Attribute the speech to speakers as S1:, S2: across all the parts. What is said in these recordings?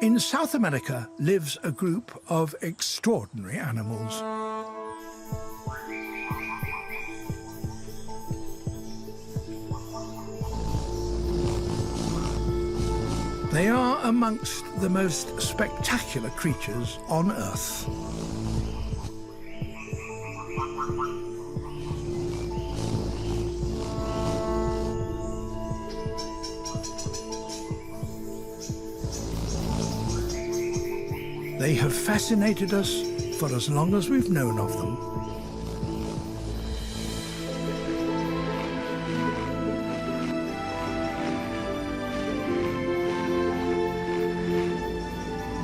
S1: In South America lives a group of extraordinary animals. They are amongst the most spectacular creatures on Earth. They have fascinated us for as long as we've known of them.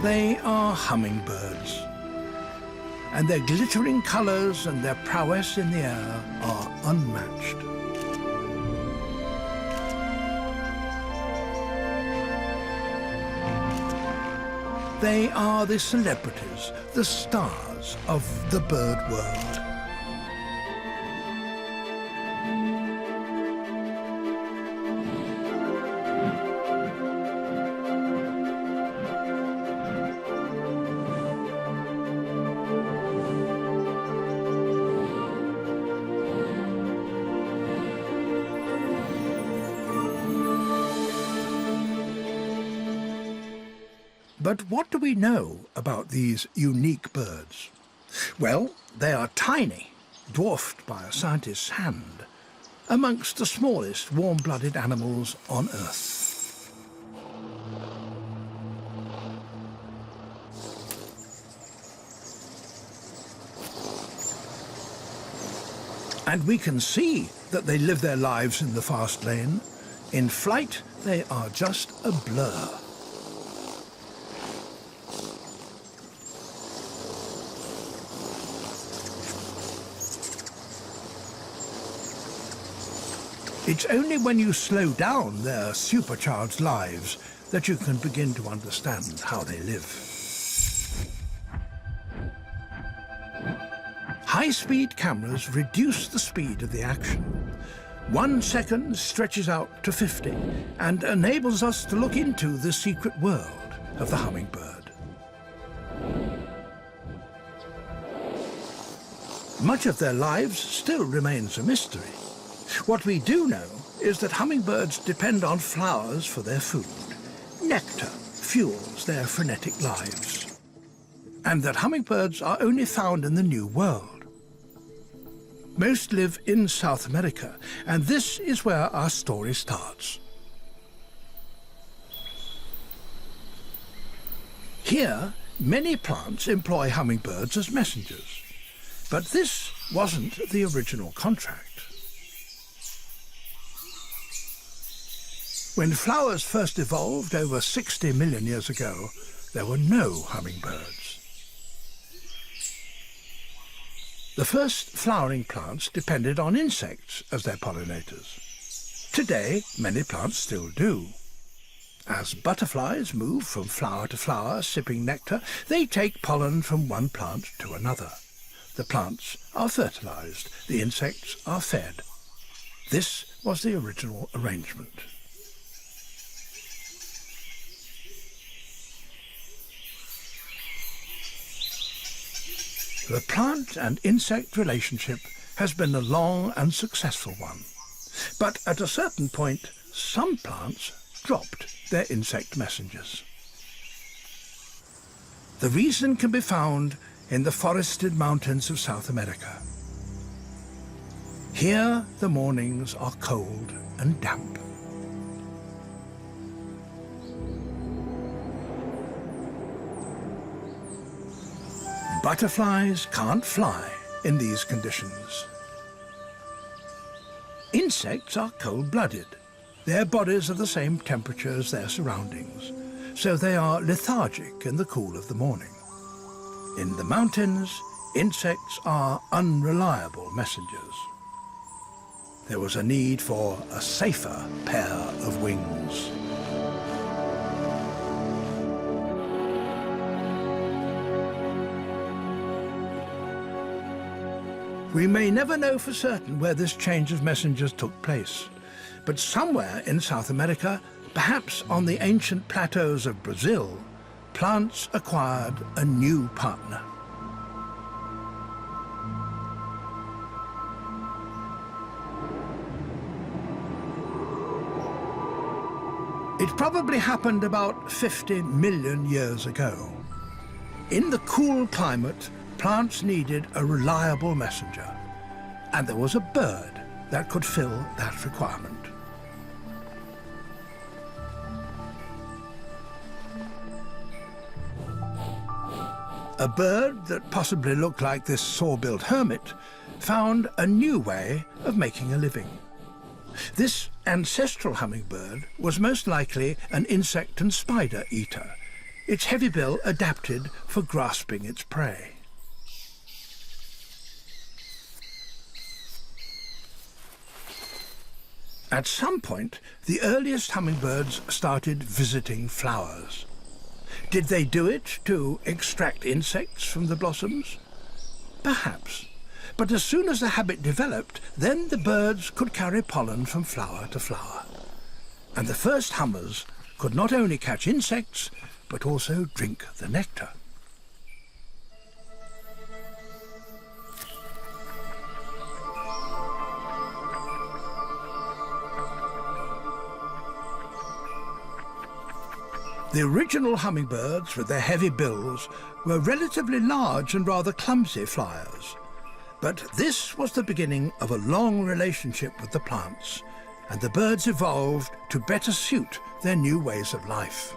S1: They are hummingbirds, and their glittering colours and their prowess in the air are unmatched. They are the celebrities, the stars of the bird world. But what do we know about these unique birds? Well, they are tiny, dwarfed by a scientist's hand, amongst the smallest warm-blooded animals on Earth. And we can see that they live their lives in the fast lane. In flight, they are just a blur. It's only when you slow down their supercharged lives that you can begin to understand how they live. High-speed cameras reduce the speed of the action. 1 second stretches out to 50 and enables us to look into the secret world of the hummingbird. Much of their lives still remains a mystery. What we do know is that hummingbirds depend on flowers for their food. Nectar fuels their frenetic lives. And that hummingbirds are only found in the New World. Most live in South America, and this is where our story starts. Here, many plants employ hummingbirds as messengers. But this wasn't the original contract. When flowers first evolved over 60 million years ago, there were no hummingbirds. The first flowering plants depended on insects as their pollinators. Today, many plants still do. As butterflies move from flower to flower, sipping nectar, they take pollen from one plant to another. The plants are fertilized, the insects are fed. This was the original arrangement. The plant and insect relationship has been a long and successful one. But at a certain point, some plants dropped their insect messengers. The reason can be found in the forested mountains of South America. Here, the mornings are cold and damp. Butterflies can't fly in these conditions. Insects are cold-blooded. Their bodies are the same temperature as their surroundings, so they are lethargic in the cool of the morning. In the mountains, insects are unreliable messengers. There was a need for a safer pair of wings. We may never know for certain where this change of messengers took place, but somewhere in South America, perhaps on the ancient plateaus of Brazil, plants acquired a new partner. It probably happened about 50 million years ago. In the cool climate, plants needed a reliable messenger, and there was a bird that could fill that requirement. A bird that possibly looked like this saw-built hermit found a new way of making a living. This ancestral hummingbird was most likely an insect and spider eater, its heavy bill adapted for grasping its prey. At some point, the earliest hummingbirds started visiting flowers. Did they do it to extract insects from the blossoms? Perhaps. But as soon as the habit developed, then the birds could carry pollen from flower to flower. And the first hummers could not only catch insects, but also drink the nectar. The original hummingbirds, with their heavy bills, were relatively large and rather clumsy flyers. But this was the beginning of a long relationship with the plants, and the birds evolved to better suit their new ways of life.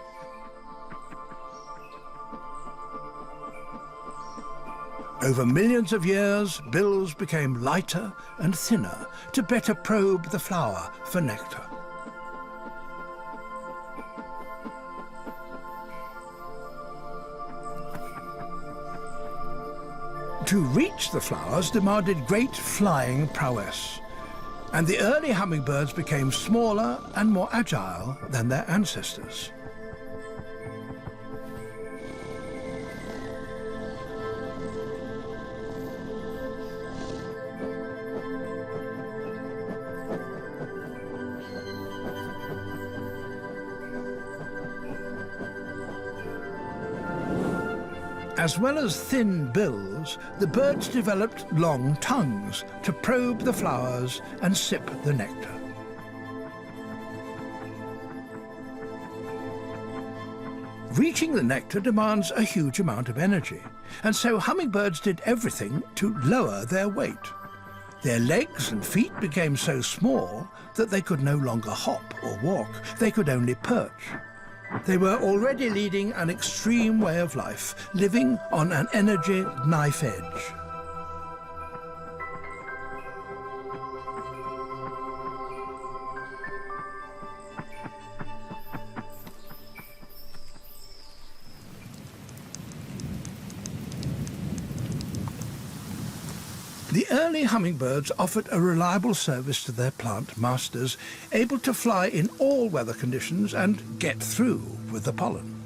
S1: Over millions of years, bills became lighter and thinner to better probe the flower for nectar. To reach the flowers demanded great flying prowess, and the early hummingbirds became smaller and more agile than their ancestors. As well as thin bills, the birds developed long tongues to probe the flowers and sip the nectar. Reaching the nectar demands a huge amount of energy, and so hummingbirds did everything to lower their weight. Their legs and feet became so small that they could no longer hop or walk, they could only perch. They were already leading an extreme way of life, living on an energy knife edge. The early hummingbirds offered a reliable service to their plant masters, able to fly in all weather conditions and get through with the pollen.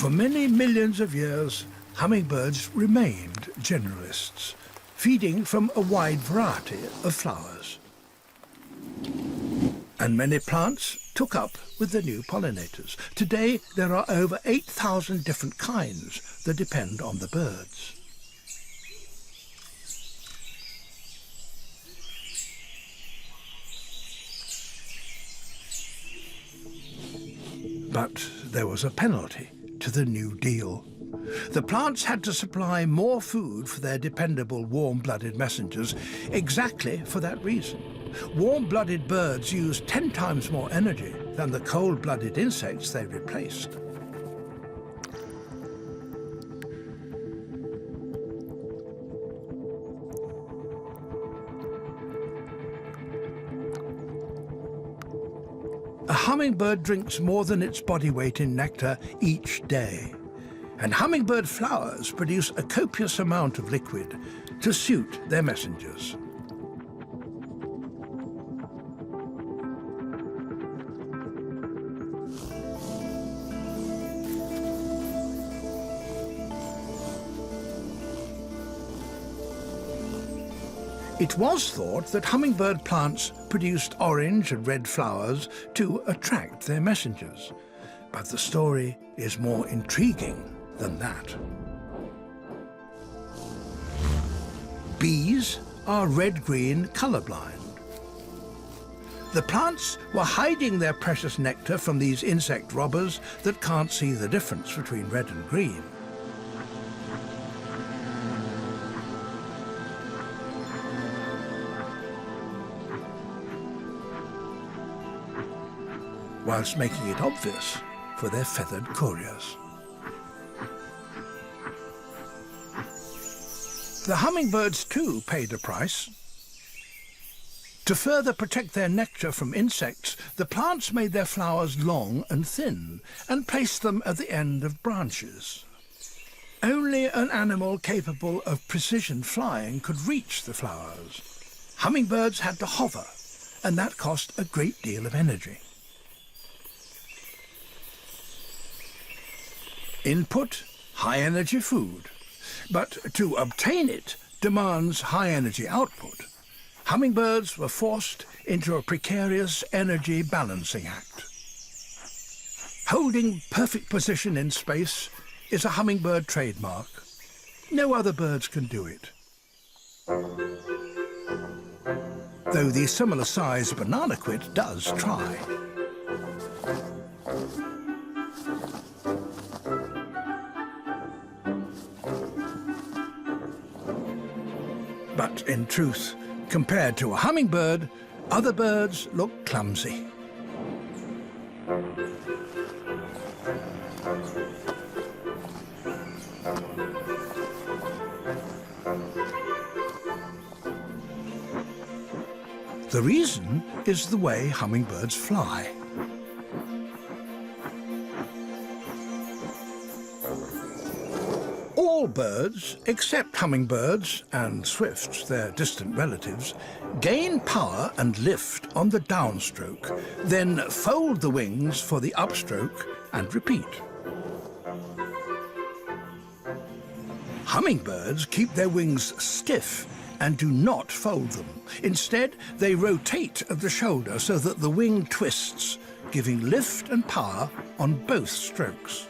S1: For many millions of years, hummingbirds remained generalists, feeding from a wide variety of flowers. And many plants took up with the new pollinators. Today, there are over 8,000 different kinds that depend on the birds. But there was a penalty to the New Deal. The plants had to supply more food for their dependable warm-blooded messengers exactly for that reason. Warm-blooded birds used 10 times more energy than the cold-blooded insects they replaced. A hummingbird drinks more than its body weight in nectar each day. And hummingbird flowers produce a copious amount of liquid to suit their messengers. It was thought that hummingbird plants produced orange and red flowers to attract their messengers, but the story is more intriguing than that. Bees are red-green colorblind. The plants were hiding their precious nectar from these insect robbers that can't see the difference between red and green. Whilst making it obvious for their feathered couriers. The hummingbirds too paid a price. To further protect their nectar from insects, the plants made their flowers long and thin and placed them at the end of branches. Only an animal capable of precision flying could reach the flowers. Hummingbirds had to hover, and that cost a great deal of energy. Input, high-energy food. But to obtain it demands high-energy output. Hummingbirds were forced into a precarious energy balancing act. Holding perfect position in space is a hummingbird trademark. No other birds can do it. Though the similar-sized banana quit does try. But in truth, compared to a hummingbird, other birds look clumsy. The reason is the way hummingbirds fly. All birds, except hummingbirds and swifts, their distant relatives, gain power and lift on the downstroke, then fold the wings for the upstroke and repeat. Hummingbirds keep their wings stiff and do not fold them. Instead, they rotate at the shoulder so that the wing twists, giving lift and power on both strokes.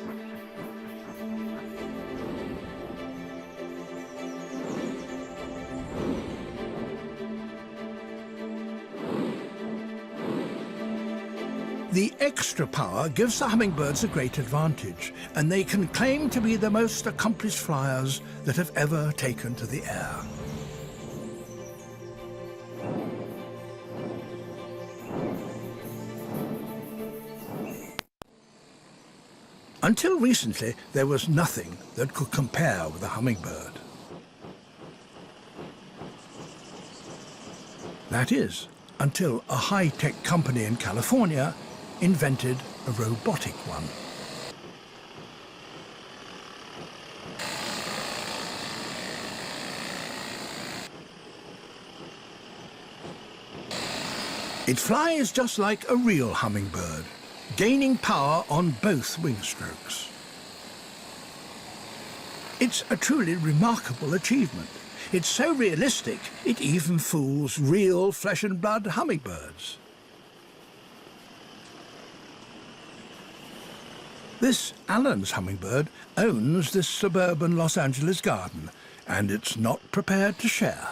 S1: The extra power gives the hummingbirds a great advantage, and they can claim to be the most accomplished flyers that have ever taken to the air. Until recently, there was nothing that could compare with a hummingbird. That is, until a high-tech company in California invented a robotic one. It flies just like a real hummingbird, gaining power on both wing strokes. It's a truly remarkable achievement. It's so realistic, it even fools real flesh and blood hummingbirds. This Allen's hummingbird owns this suburban Los Angeles garden, and it's not prepared to share.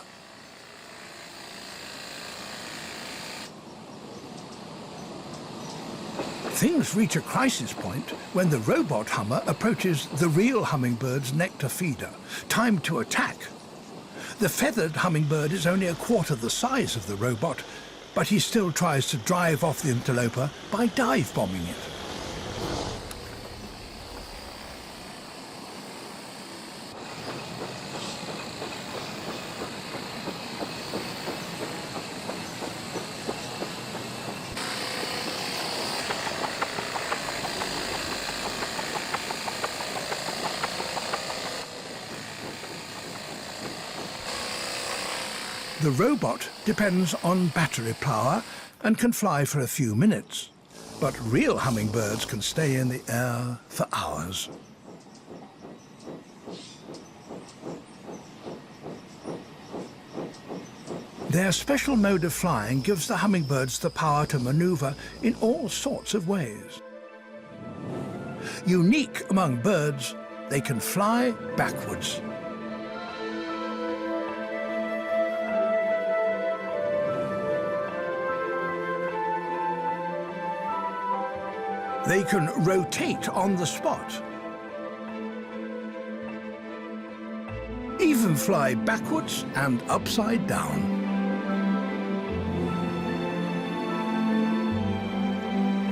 S1: Things reach a crisis point when the robot hummer approaches the real hummingbird's nectar feeder. Time to attack. The feathered hummingbird is only a quarter the size of the robot, but he still tries to drive off the interloper by dive-bombing it. The robot depends on battery power and can fly for a few minutes, but real hummingbirds can stay in the air for hours. Their special mode of flying gives the hummingbirds the power to maneuver in all sorts of ways. Unique among birds, they can fly backwards. They can rotate on the spot, even fly backwards and upside down.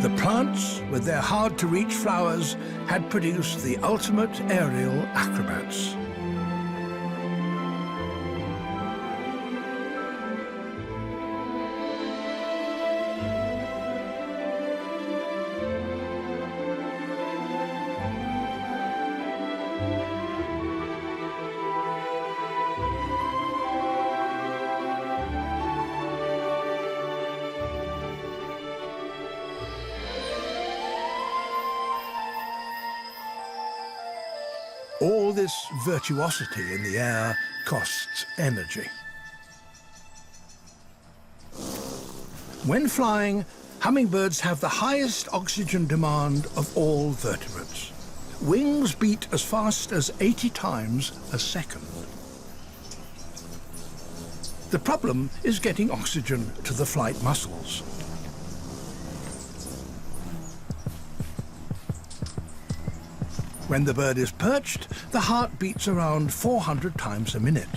S1: The plants, with their hard-to-reach flowers, had produced the ultimate aerial acrobats. All this virtuosity in the air costs energy. When flying, hummingbirds have the highest oxygen demand of all vertebrates. Wings beat as fast as 80 times a second. The problem is getting oxygen to the flight muscles. When the bird is perched, the heart beats around 400 times a minute.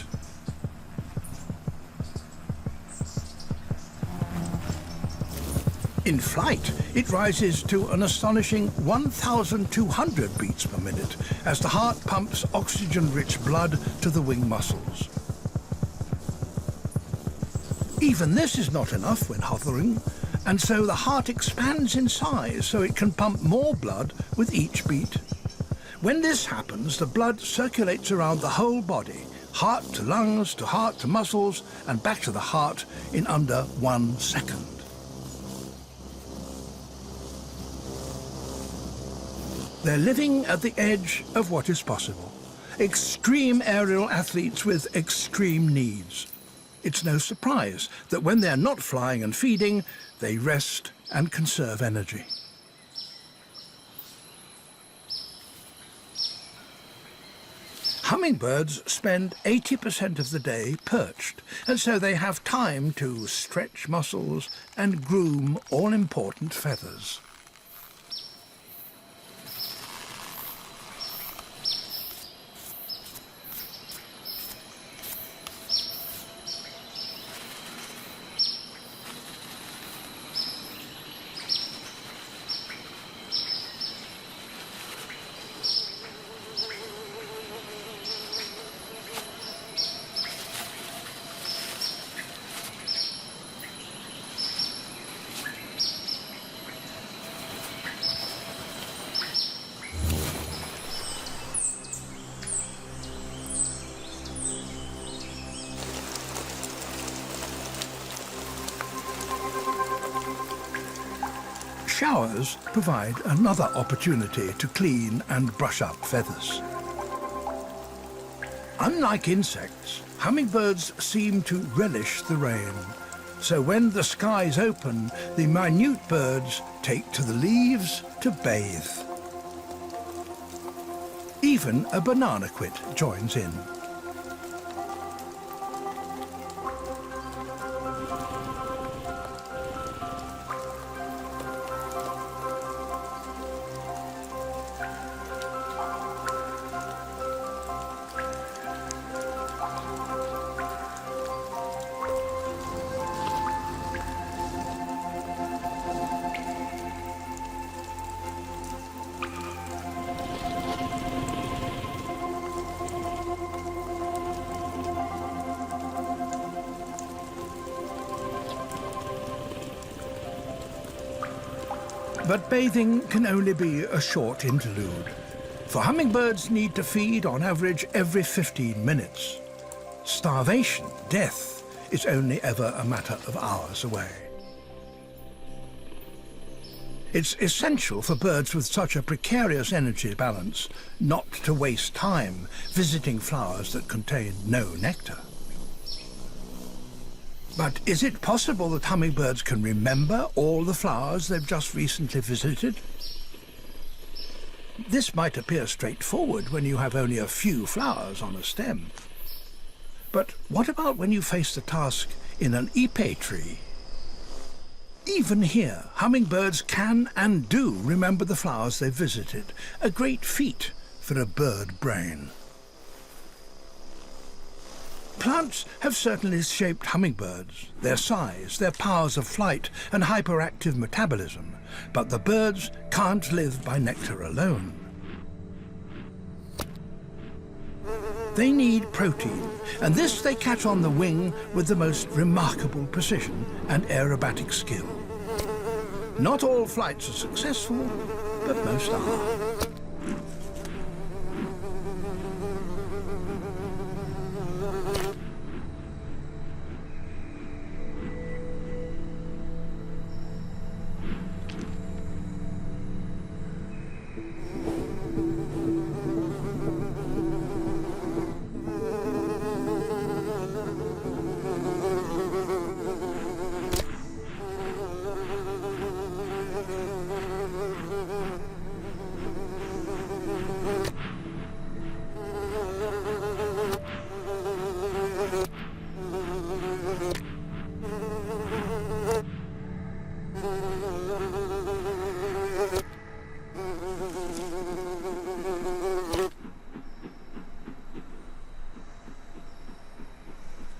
S1: In flight, it rises to an astonishing 1,200 beats per minute as the heart pumps oxygen-rich blood to the wing muscles. Even this is not enough when hovering, and so the heart expands in size so it can pump more blood with each beat. When this happens, the blood circulates around the whole body, heart to lungs, to heart to muscles, and back to the heart in under 1 second. They're living at the edge of what is possible. Extreme aerial athletes with extreme needs. It's no surprise that when they're not flying and feeding, they rest and conserve energy. Hummingbirds spend 80% of the day perched, and so they have time to stretch muscles and groom all-important feathers. Showers provide another opportunity to clean and brush up feathers. Unlike insects, hummingbirds seem to relish the rain. So when the skies open, the minute birds take to the leaves to bathe. Even a banana quit joins in. But bathing can only be a short interlude, for hummingbirds need to feed on average every 15 minutes. Starvation, death, is only ever a matter of hours away. It's essential for birds with such a precarious energy balance not to waste time visiting flowers that contain no nectar. But is it possible that hummingbirds can remember all the flowers they've just recently visited? This might appear straightforward when you have only a few flowers on a stem. But what about when you face the task in an épée tree? Even here, hummingbirds can and do remember the flowers they've visited, a great feat for a bird brain. Plants have certainly shaped hummingbirds, their size, their powers of flight and hyperactive metabolism, but the birds can't live by nectar alone. They need protein, and this they catch on the wing with the most remarkable precision and aerobatic skill. Not all flights are successful, but most are.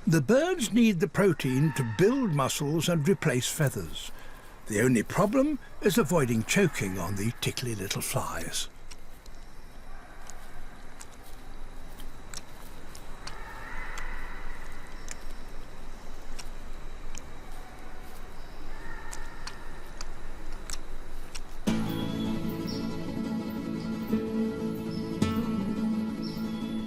S1: The birds need the protein to build muscles and replace feathers. The only problem is avoiding choking on the tickly little flies.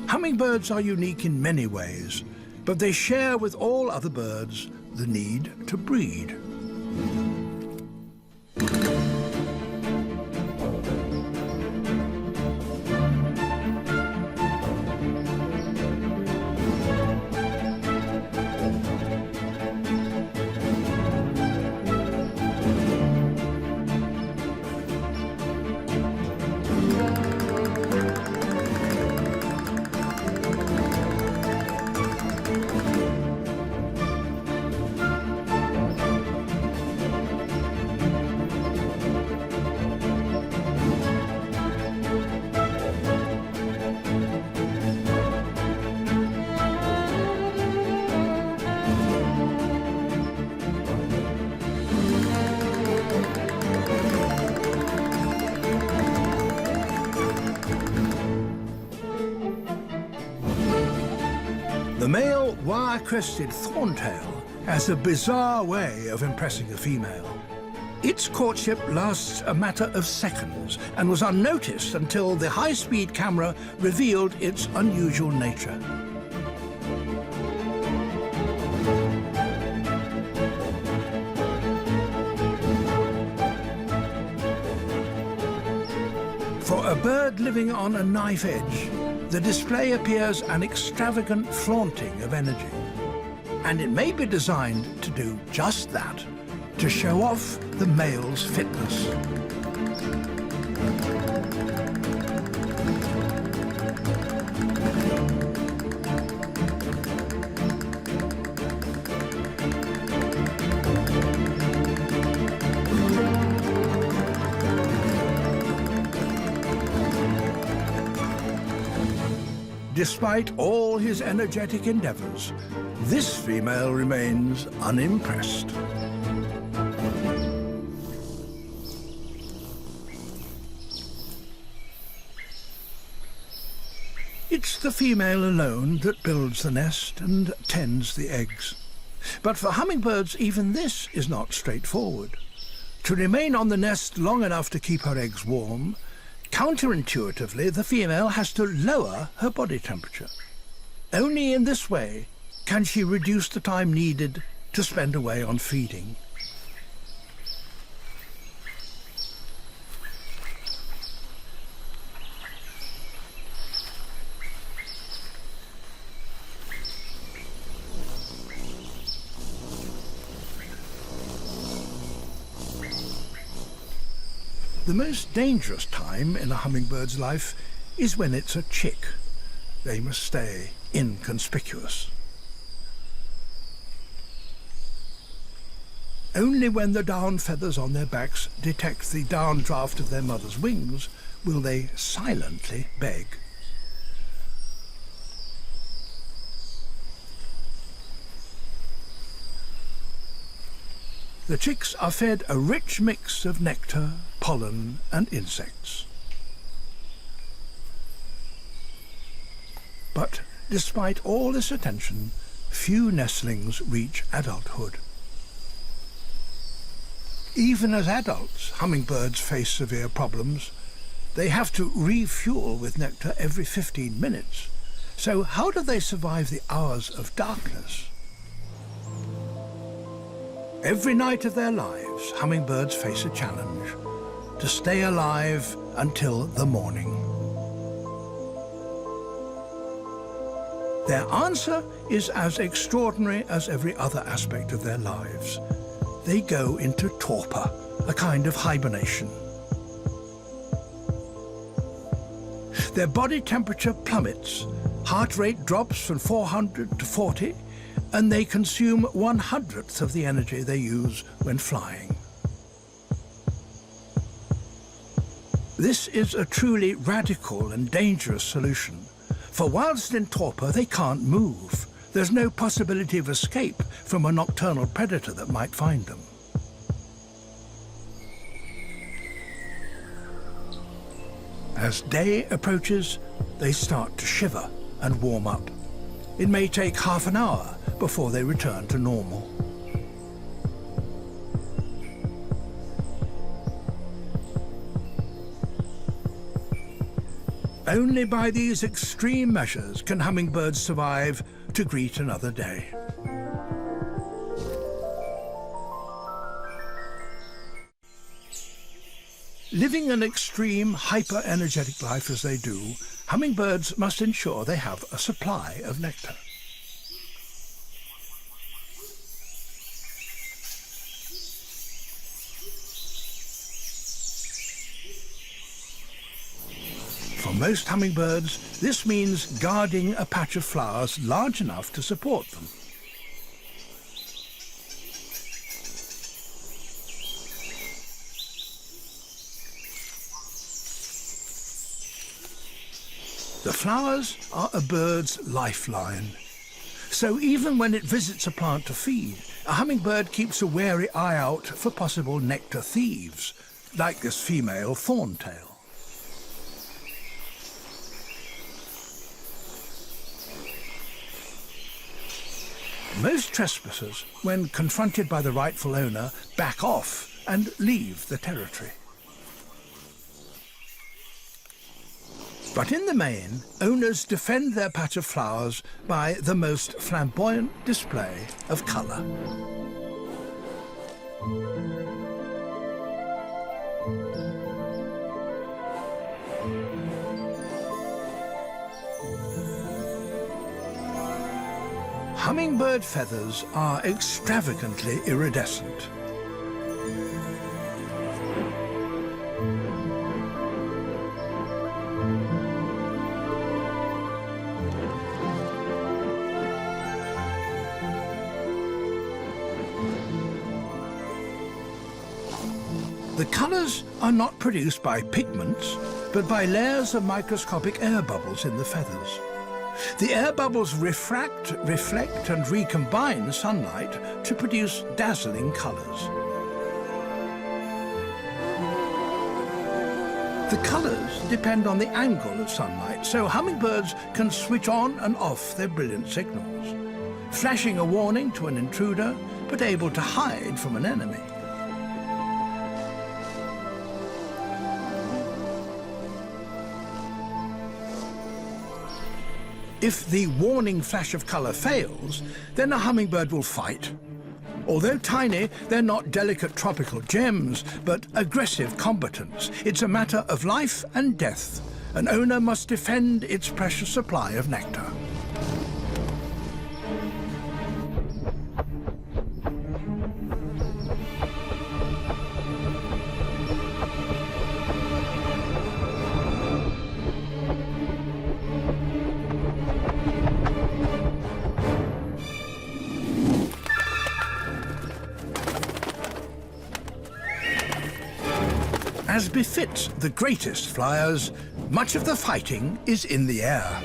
S1: Hummingbirds are unique in many ways, but they share with all other birds the need to breed. The male wire-crested thorntail has a bizarre way of impressing a female. Its courtship lasts a matter of seconds and was unnoticed until the high-speed camera revealed its unusual nature. For a bird living on a knife edge, the display appears an extravagant flaunting of energy. And it may be designed to do just that, to show off the male's fitness. Despite all his energetic endeavors, this female remains unimpressed. It's the female alone that builds the nest and tends the eggs. But for hummingbirds, even this is not straightforward. To remain on the nest long enough to keep her eggs warm, counterintuitively, the female has to lower her body temperature. Only in this way can she reduce the time needed to spend away on feeding. The most dangerous time in a hummingbird's life is when it's a chick. They must stay inconspicuous. Only when the down feathers on their backs detect the downdraft of their mother's wings will they silently beg. The chicks are fed a rich mix of nectar, pollen and insects. But despite all this attention, few nestlings reach adulthood. Even as adults, hummingbirds face severe problems. They have to refuel with nectar every 15 minutes. So how do they survive the hours of darkness? Every night of their lives, hummingbirds face a challenge: to stay alive until the morning. Their answer is as extraordinary as every other aspect of their lives. They go into torpor, a kind of hibernation. Their body temperature plummets, heart rate drops from 400 to 40, and they consume 1/100th of the energy they use when flying. This is a truly radical and dangerous solution, for whilst in torpor they can't move. There's no possibility of escape from a nocturnal predator that might find them. As day approaches, they start to shiver and warm up. It may take half an hour before they return to normal. Only by these extreme measures can hummingbirds survive to greet another day. Living an extreme, hyper-energetic life as they do, hummingbirds must ensure they have a supply of nectar. For most hummingbirds, this means guarding a patch of flowers large enough to support them. The flowers are a bird's lifeline. So even when it visits a plant to feed, a hummingbird keeps a wary eye out for possible nectar thieves, like this female thorntail. Most trespassers, when confronted by the rightful owner, back off and leave the territory. But in the main, owners defend their patch of flowers by the most flamboyant display of colour. Hummingbird feathers are extravagantly iridescent. The colours are not produced by pigments, but by layers of microscopic air bubbles in the feathers. The air bubbles refract, reflect and recombine sunlight to produce dazzling colours. The colours depend on the angle of sunlight, so hummingbirds can switch on and off their brilliant signals, flashing a warning to an intruder, but able to hide from an enemy. If the warning flash of colour fails, then a hummingbird will fight. Although tiny, they're not delicate tropical gems, but aggressive combatants. It's a matter of life and death. An owner must defend its precious supply of nectar. As befits the greatest flyers, much of the fighting is in the air.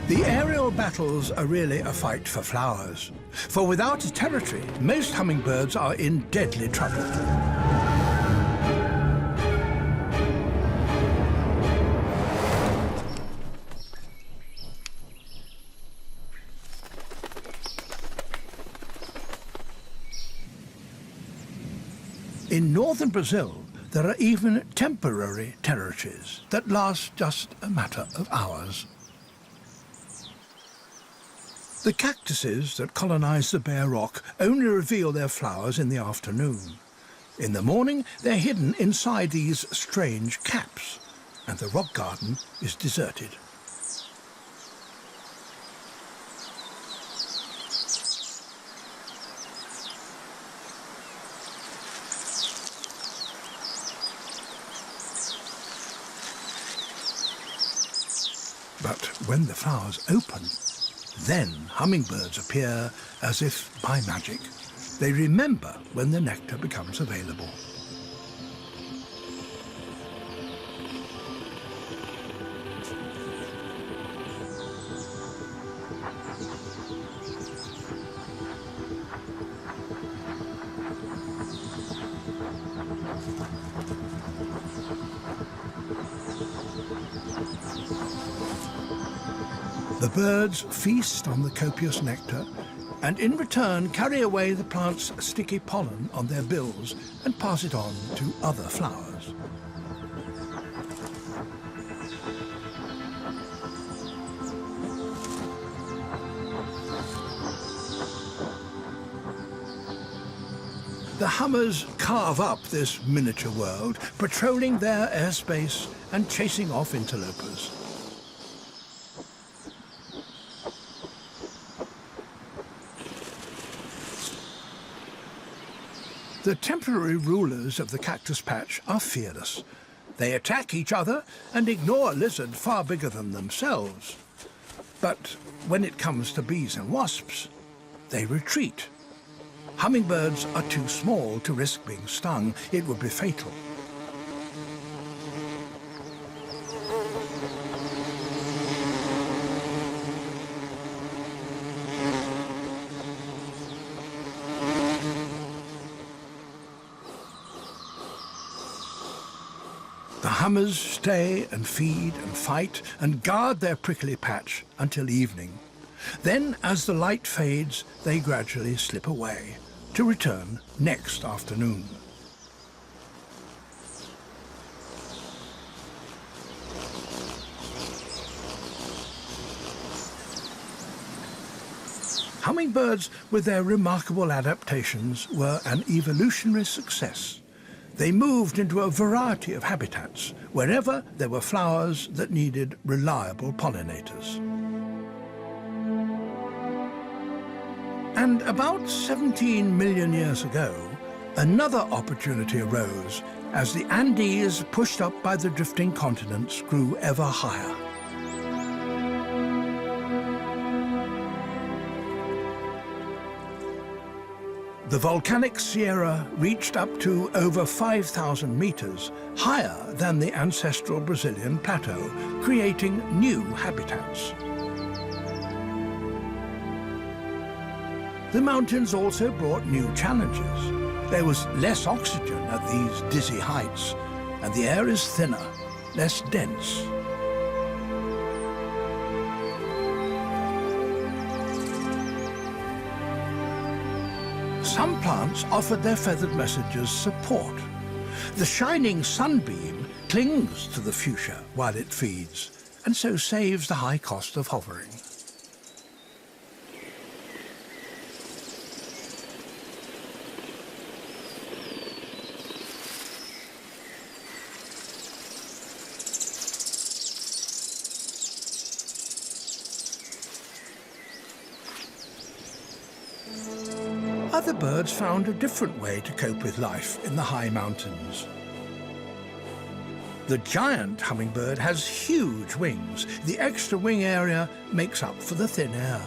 S1: The aerial battles are really a fight for flowers. For without a territory, most hummingbirds are in deadly trouble. In northern Brazil, there are even temporary territories that last just a matter of hours. The cactuses that colonize the bare rock only reveal their flowers in the afternoon. In the morning, they're hidden inside these strange caps, and the rock garden is deserted. But when the flowers open, then hummingbirds appear as if by magic. They remember when the nectar becomes available. The birds feast on the copious nectar and in return carry away the plant's sticky pollen on their bills and pass it on to other flowers. The hummers carve up this miniature world, patrolling their airspace and chasing off interlopers. The temporary rulers of the cactus patch are fearless. They attack each other and ignore a lizard far bigger than themselves. But when it comes to bees and wasps, they retreat. Hummingbirds are too small to risk being stung. It would be fatal. The hummers stay and feed and fight and guard their prickly patch until evening. Then, as the light fades, they gradually slip away, to return next afternoon. Hummingbirds, with their remarkable adaptations, were an evolutionary success. They moved into a variety of habitats, wherever there were flowers that needed reliable pollinators. And about 17 million years ago, another opportunity arose as the Andes, pushed up by the drifting continents, grew ever higher. The volcanic Sierra reached up to over 5,000 meters, higher than the ancestral Brazilian plateau, creating new habitats. The mountains also brought new challenges. There was less oxygen at these dizzy heights, and the air is thinner, less dense. Some plants offered their feathered messengers support. The shining sunbeam clings to the fuchsia while it feeds, and so saves the high cost of hovering. Other birds found a different way to cope with life in the high mountains. The giant hummingbird has huge wings. The extra wing area makes up for the thin air.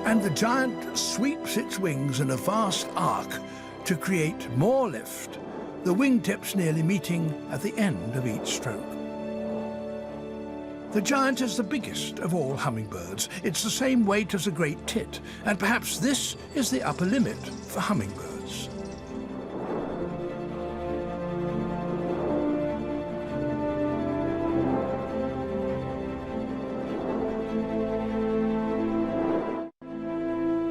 S1: And the giant sweeps its wings in a vast arc to create more lift, the wingtips nearly meeting at the end of each stroke. The giant is the biggest of all hummingbirds. It's the same weight as a great tit, and perhaps this is the upper limit for hummingbirds.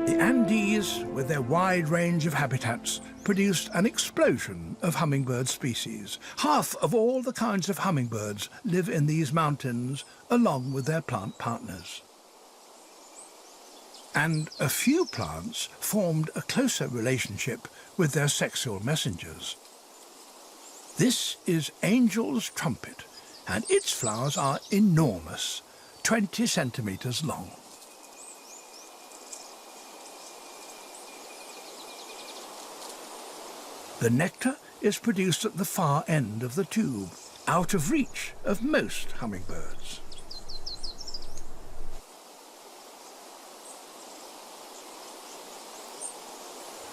S1: The Andes, with their wide range of habitats, produced an explosion of hummingbird species. Half of all the kinds of hummingbirds live in these mountains, along with their plant partners. And a few plants formed a closer relationship with their sexual messengers. This is angel's trumpet, and its flowers are enormous, 20 centimeters long. The nectar is produced at the far end of the tube, out of reach of most hummingbirds.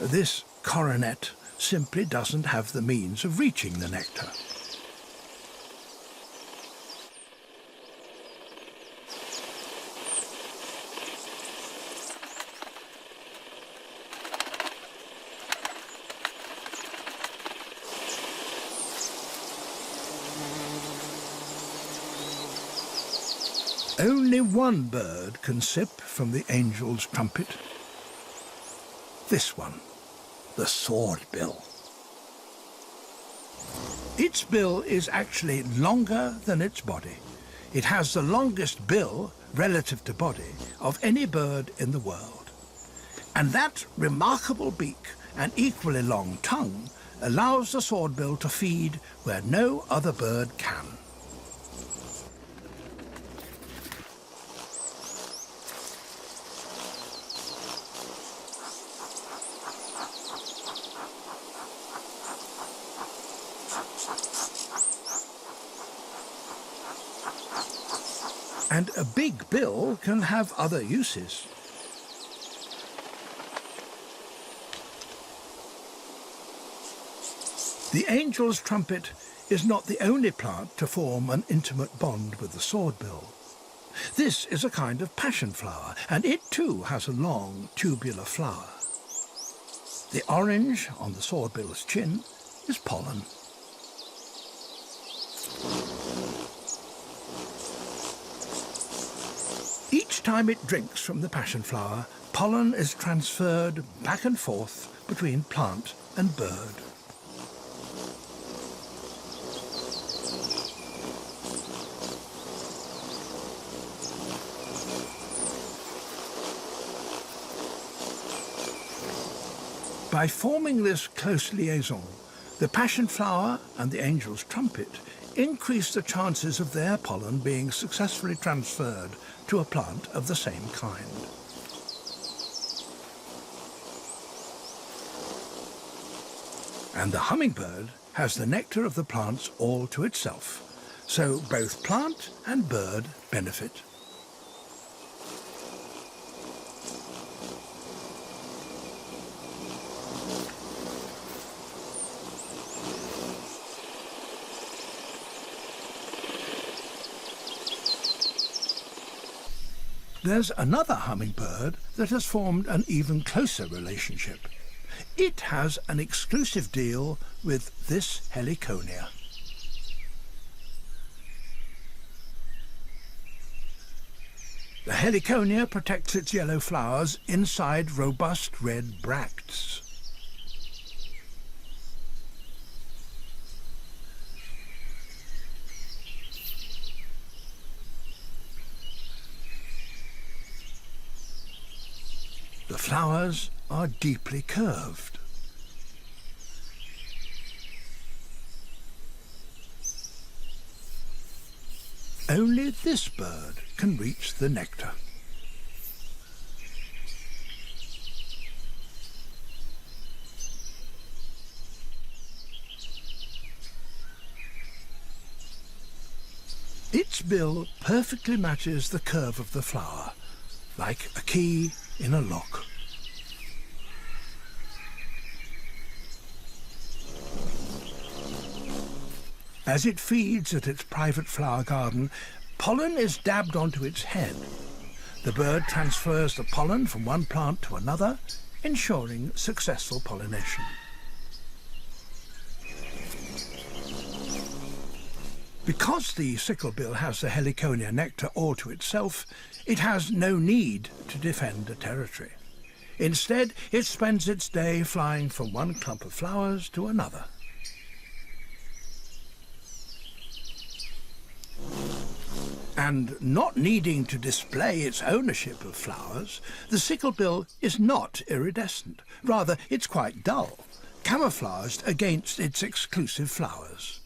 S1: This coronet simply doesn't have the means of reaching the nectar. Only one bird can sip from the angel's trumpet. This one, the swordbill. Its bill is actually longer than its body. It has the longest bill, relative to body, of any bird in the world. And that remarkable beak and equally long tongue allows the swordbill to feed where no other bird can. And a big bill can have other uses. The angel's trumpet is not the only plant to form an intimate bond with the swordbill. This is a kind of passion flower, and it too has a long tubular flower. The orange on the swordbill's chin is pollen. Each time it drinks from the passion flower, pollen is transferred back and forth between plant and bird. By forming this close liaison, The passion flower and the angel's trumpet increase the chances of their pollen being successfully transferred to a plant of the same kind. And the hummingbird has the nectar of the plants all to itself, so both plant and bird benefit. There's another hummingbird that has formed an even closer relationship. It has an exclusive deal with this heliconia. The heliconia protects its yellow flowers inside robust red bracts. The flowers are deeply curved. Only this bird can reach the nectar. Its bill perfectly matches the curve of the flower, like a key in a lock. As it feeds at its private flower garden, pollen is dabbed onto its head. The bird transfers the pollen from one plant to another, ensuring successful pollination. Because the sicklebill has the heliconia nectar all to itself, it has no need to defend a territory. Instead, it spends its day flying from one clump of flowers to another. And not needing to display its ownership of flowers, the sicklebill is not iridescent. Rather, it's quite dull, camouflaged against its exclusive flowers.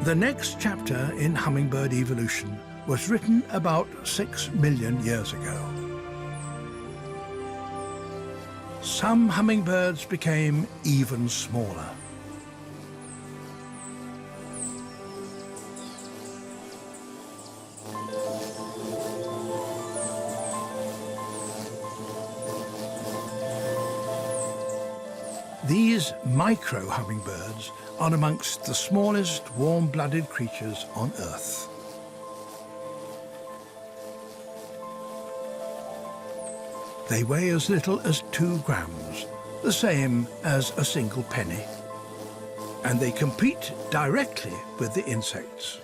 S1: The next chapter in hummingbird evolution was written about 6 million years ago. Some hummingbirds became even smaller. These micro hummingbirds are amongst the smallest warm-blooded creatures on Earth. They weigh as little as 2 grams, the same as a single penny, and they compete directly with the insects.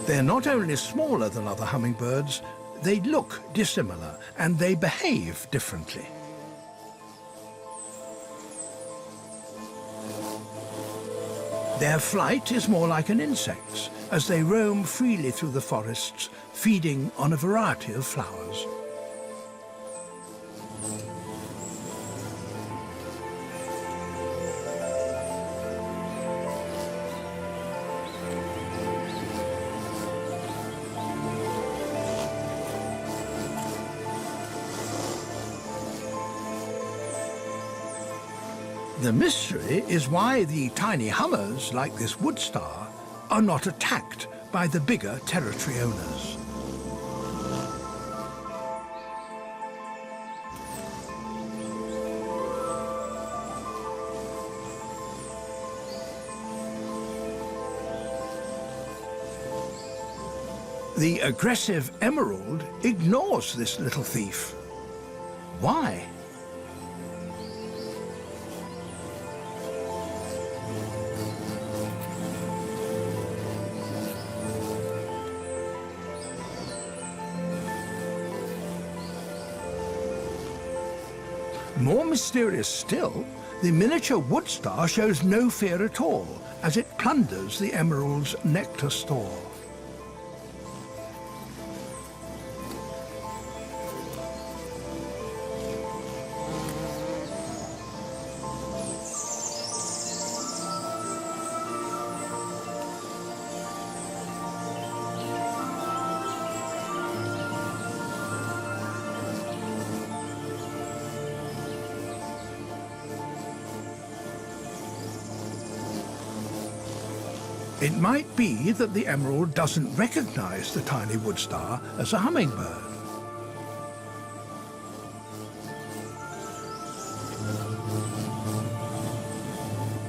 S1: They're not only smaller than other hummingbirds, they look dissimilar and they behave differently. Their flight is more like an insect's, as they roam freely through the forests, feeding on a variety of flowers. The mystery is why the tiny hummers, like this wood star, are not attacked by the bigger territory owners. The aggressive emerald ignores this little thief. Why? More mysterious still, the miniature wood star shows no fear at all as it plunders the emerald's nectar store. It might be that the emerald doesn't recognize the tiny wood star as a hummingbird.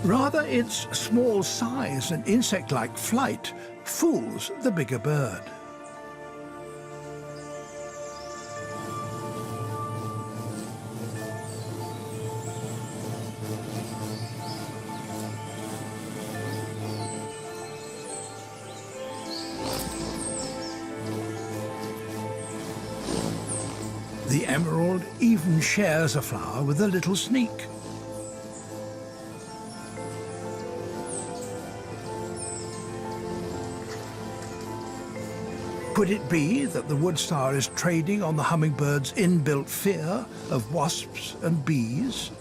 S1: Rather, its small size and insect-like flight fools the bigger bird. The emerald even shares a flower with a little sneak. Could it be that the wood star is trading on the hummingbird's inbuilt fear of wasps and bees?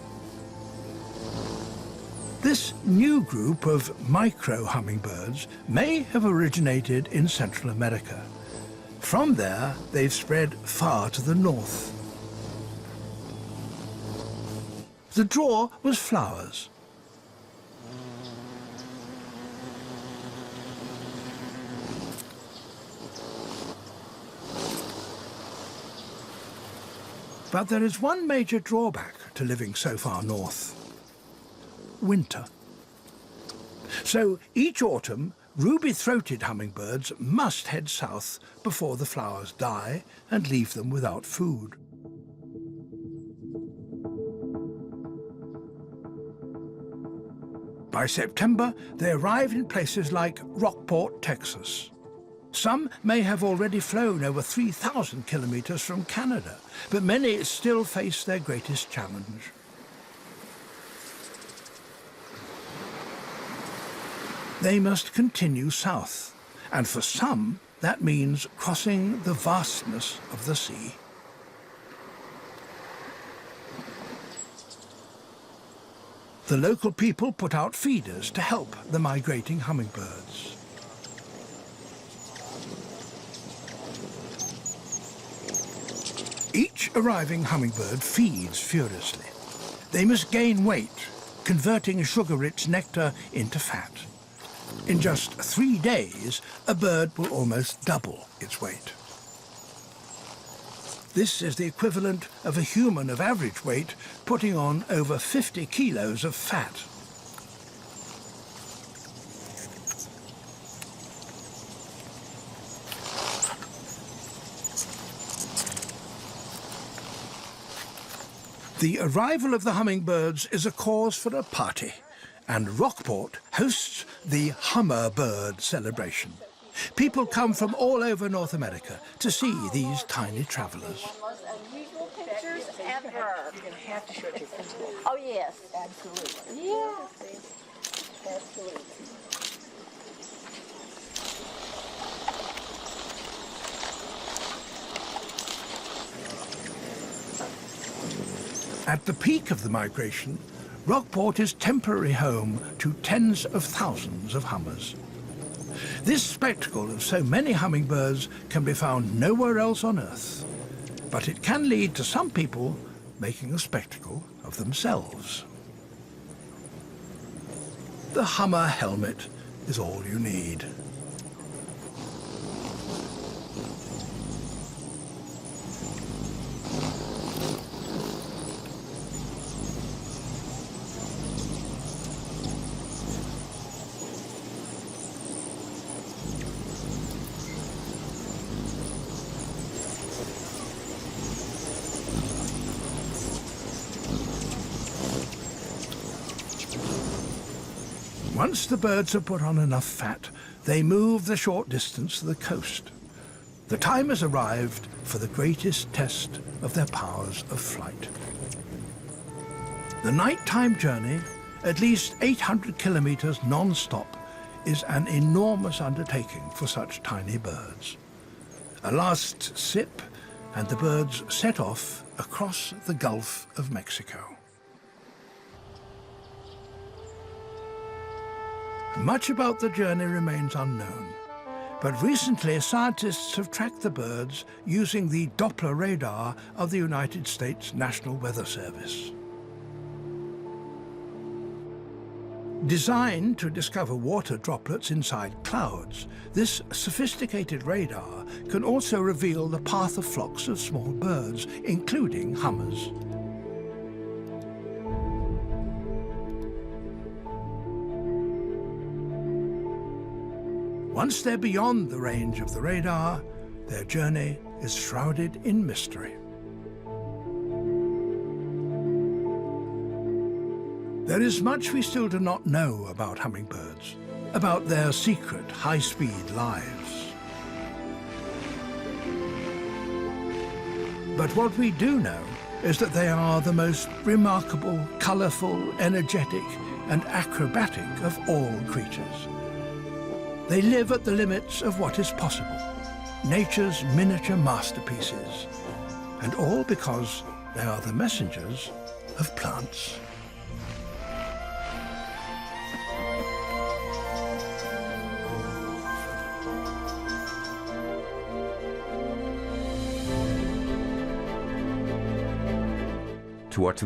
S1: This new group of micro-hummingbirds may have originated in Central America. From there, they've spread far to the north. The draw was flowers. But there is one major drawback to living so far north: winter. So each autumn, ruby-throated hummingbirds must head south before the flowers die and leave them without food. By September, they arrive in places like Rockport, Texas. Some may have already flown over 3,000 kilometers from Canada, but many still face their greatest challenge. They must continue south, and for some, that means crossing the vastness of the sea. The local people put out feeders to help the migrating hummingbirds. Each arriving hummingbird feeds furiously. They must gain weight, converting sugar-rich nectar into fat. In just 3 days, a bird will almost double its weight. This is the equivalent of a human of average weight putting on over 50 kilos of fat. The arrival of the hummingbirds is a cause for a party, and Rockport hosts the Hummingbird celebration. People come from all over North America to see these tiny travelers.
S2: Most unusual pictures ever.
S3: You're going to have to show it to your
S2: Oh, yes.
S3: Absolutely.
S2: Yeah.
S3: Absolutely.
S1: At the peak of the migration, Rockport is temporary home to tens of thousands of hummers. This spectacle of so many hummingbirds can be found nowhere else on Earth, but it can lead to some people making a spectacle of themselves. The hummer helmet is all you need. Once the birds have put on enough fat, they move the short distance to the coast. The time has arrived for the greatest test of their powers of flight. The nighttime journey, at least 800 kilometers non-stop, is an enormous undertaking for such tiny birds. A last sip, and the birds set off across the Gulf of Mexico. Much about the journey remains unknown, but recently scientists have tracked the birds using the Doppler radar of the United States National Weather Service. Designed to discover water droplets inside clouds, this sophisticated radar can also reveal the path of flocks of small birds, including hummers. Once they're beyond the range of the radar, their journey is shrouded in mystery. There is much we still do not know about hummingbirds, about their secret high-speed lives. But what we do know is that they are the most remarkable, colourful, energetic and acrobatic of all creatures. They live at the limits of what is possible, nature's miniature masterpieces, and all because they are the messengers of plants.
S4: Towards